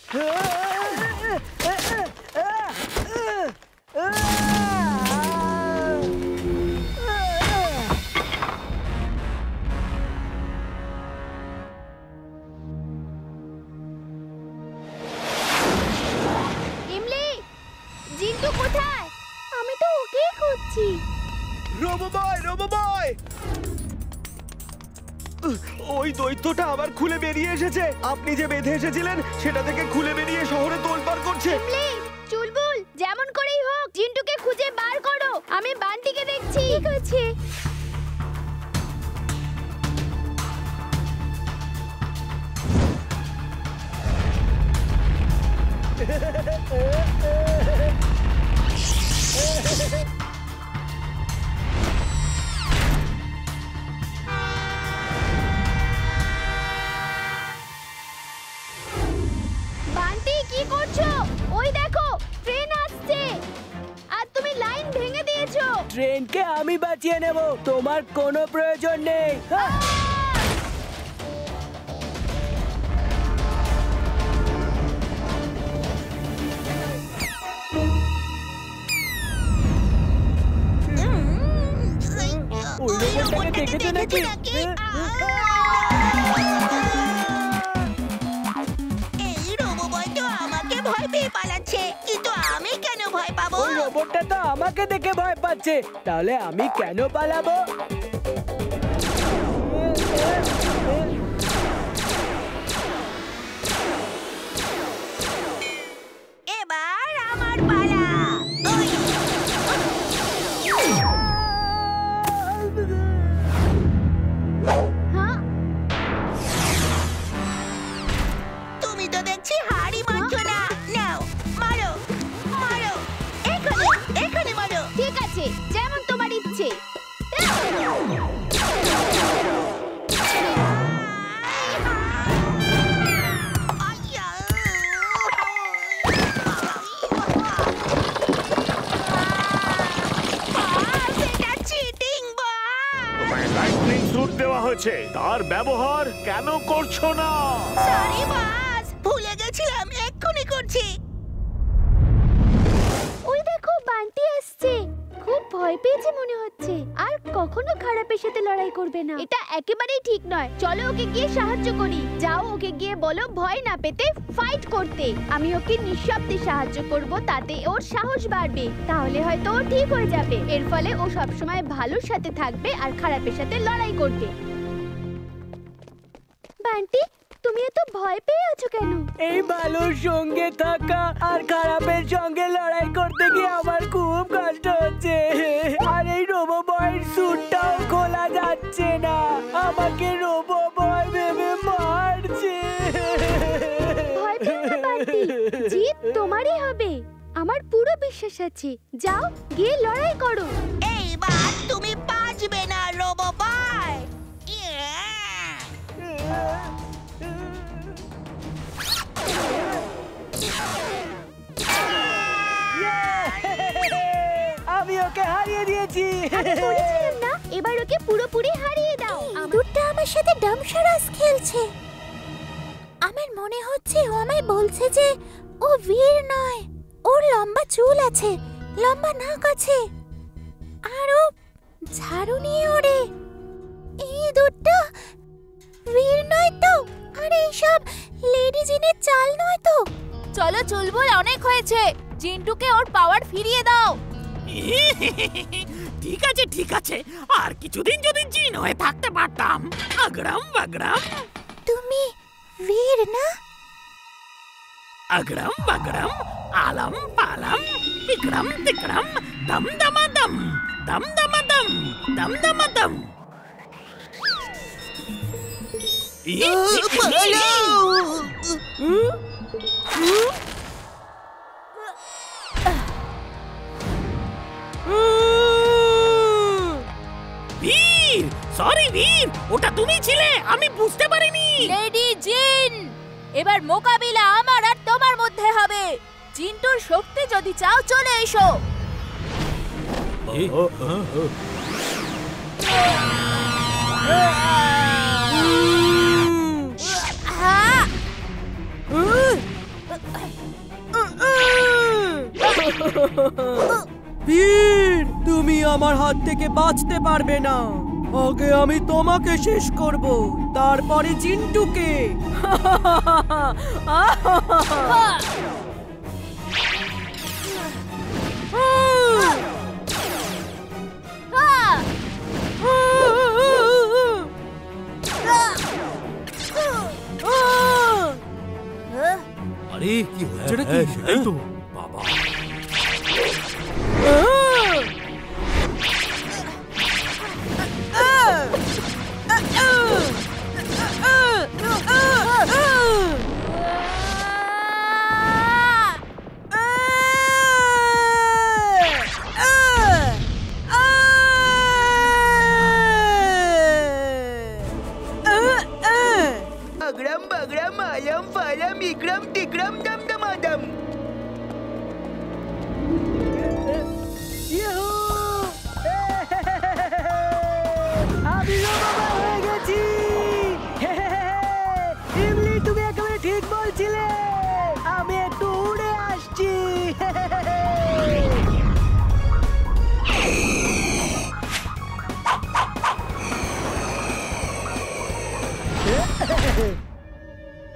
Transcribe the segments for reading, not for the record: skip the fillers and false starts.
জিন্টু কোথায়? আমি তো ওকেই খুঁজছি। রোবোবয়! ওই দৈত্যটা আবার খুলে বেরিয়ে এসেছে। আপনি যে বেঁধে এসেছিলেন সেটা থেকে খুলে বেরিয়ে শহরে তোলপাড় করছে। চুলবুল, যেমন করেই হোক জিন্টুকে খুঁজে বার করো। আমি বান্টিকে দেখছি। ঠিক আছে। বান্টি, কি করছো? ওই দেখো, ট্রেন আসছে আর তুমি লাইন ভেঙে দিয়েছো। ট্রেনকে আমি বাঁচিয়ে নেব, তোমার কোনো প্রয়োজন নেই। ওই রোবটটাকে দেখেছো নাকি? এই রোবোবয় তো আমাকে ভয় পেয়ে পালাচ্ছে, কিন্তু আমি কেন ভয় পাবো? ওই রোবটটা তো আমাকে দেখে ভয় পাচ্ছে, তাহলে আমি কেন পালাবো? এবার আমার পালা। তুমি তো দেখছি হাড়ি মারছো না। নাও, মারো মারো, এখানে মারো। ঠিক আছে, যেমন তোমার ইচ্ছে। লাইটনিং স্যুট দেওয়া হয়েছে, তার ব্যবহার কেন করছো না? সরি বস, ভুলে গেছিলাম, এক্ষুনি করছি। ওই দেখো, বান্টি আসছে। খুব ভয় পেয়েছে মনে হচ্ছে, আর কখনো খারাপের সাথে লড়াই করবে না। এটা একেবারেই ঠিক নয়। চলো ওকে গিয়ে সাহায্য করি। যাও, ওকে গিয়ে বলো ভয় না পেতে ফাইট করতে। আমি ওকে নিঃশব্দে সাহায্য করব, তাতে ওর সাহস বাড়বে। তাহলে হয়তো ও ঠিক হয়ে যাবে। এর ফলে ও সবসময় ভালোর সাথে থাকবে আর খারাপের সাথে লড়াই করবে। বান্টি, তুমি এত ভয় পেয়ে আছো কেন? এই ভালোর সঙ্গে থাকা আর খারাপের সঙ্গে লড়াই করতে গিয়ে আমার খুব কষ্ট হচ্ছে। আর এই রোবোবয়ের স্যুটটাও খোলা যাচ্ছে না, আমাকে রোবোবয় ভেবে মারছে। ভয় পেও না বান্টি, জিত তোমারই হবে। আমার পুরো বিশ্বাস আছে। যাও, গিয়ে লড়াই করো। এইবার তুমি বাঁচবে না রোবোবয়। আমি ওকে হারিয়ে দিয়েছি। আমি বলেছিলাম না, এবার ওকে পুরোপুরি হারিয়ে দাও। দুটা আমার সাথে ডামসারাস খেলছে। আমার মনে হচ্ছে ও আমায় বলছে যে ও বীর নয়। ওর লম্বা চুল আছে, লম্বা নাক আছে, আর ও ঝাড়ু নিয়ে ওড়ে। এই দুটা বীর নয় তো? আর এইসব লেডি জিনের চাল নয় তো? চলো চুলবুল, অনেক হয়েছে। জিন্টুকে ওর পাওয়ার ফিরিয়ে দাও। ঠিক আছে ঠিক আছে, আর কিছুদিন যদি জিন হয়ে থাকতে পারতাম। আগড়াম বাগড়াম। তুমি বীর না? আগড়াম বাগড়াম, আলম পালম, ইকড়াম তিকড়াম, দম দমাদম, দম দমাদম, দম দমাদম। বীর, সরি বীর, ওটা তুমি ছিলে, আমি বুঝতে পারিনি। লেডি জিন, এবার মোকাবিলা আমার আর তোমার মধ্যে হবে। জিন্টুর শক্তি যদি চাও, চলে এসো। বীর, তুমি আমার হাত থেকে বাঁচতে পারবে না। আগে আমি তোমাকে শেষ করব, তারপরে চিন্টুকে। আরে কি হচ্ছে নাকি? সেটাই তো বাবা। अग्रम बग्रम आलम फालम इक्रम टिक्रम दम दमादम। আমি রোবো হয়ে গেছি। ইমলি, তুমি একেবারে ঠিক বলছিলে। আমি একটু উড়ে আসছি।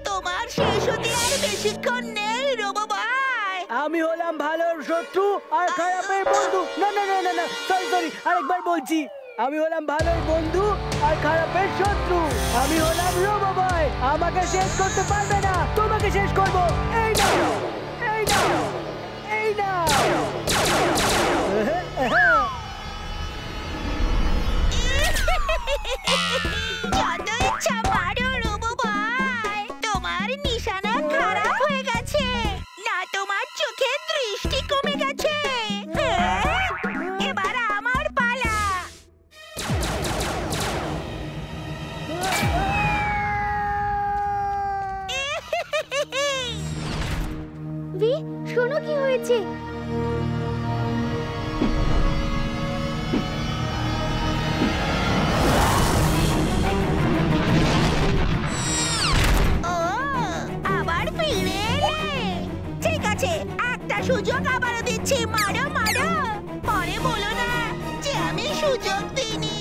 তোমার শেষ হতে আর বেশিক্ষণ নেই রোবো ভাই। আমি হলাম ভালোর শত্রু আর খারাপের বন্ধু। না না না না না, সরি, আরেকবার বলছি। আমি হলাম ভালোর বন্ধু আর খারাপের শত্রু। আমি হলাম রোবো বয়। আমাকে শেষ করতে পারবে না, তোমাকে শেষ করব। এই না, এই না, এই না। যত ইচ্ছা মারো রোবো ভাই, তোমার নিশানা খারাপ হয়ে গেছে না, তোমার চোখে দৃষ্টি কমে গেছে। এবার আমার পালা। ভি, শোনো কি হয়েছে? ও, আবার ফিরে এলে। ঠিক আছে, একটা সুযোগ আবারও দিচ্ছি, মারো মারো। পরে বলো না যে আমি সুযোগ দিইনি।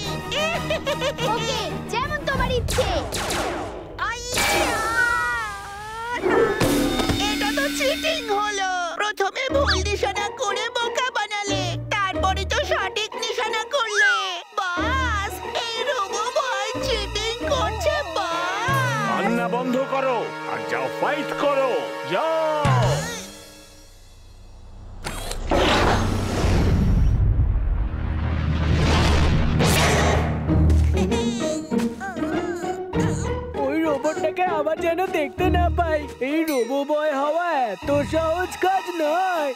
ওকে, যেমন তোমার ইচ্ছে। আইয়া! এটা তো চিটিং হলো। প্রথমে ভুল নিশানা করে বোকা বানালে, তারপরে তো সঠিক নিশানা করলে। বাস, এই রোবো ভয় চিটিং করছে বাস। কান্না বন্ধ করো আর যাও ফাইট করো, যাও। ওই রোবটটাকে আবার যেন দেখতে না পাই। এই রোবো বয় হওয়া এত সহজ কাজ নয়।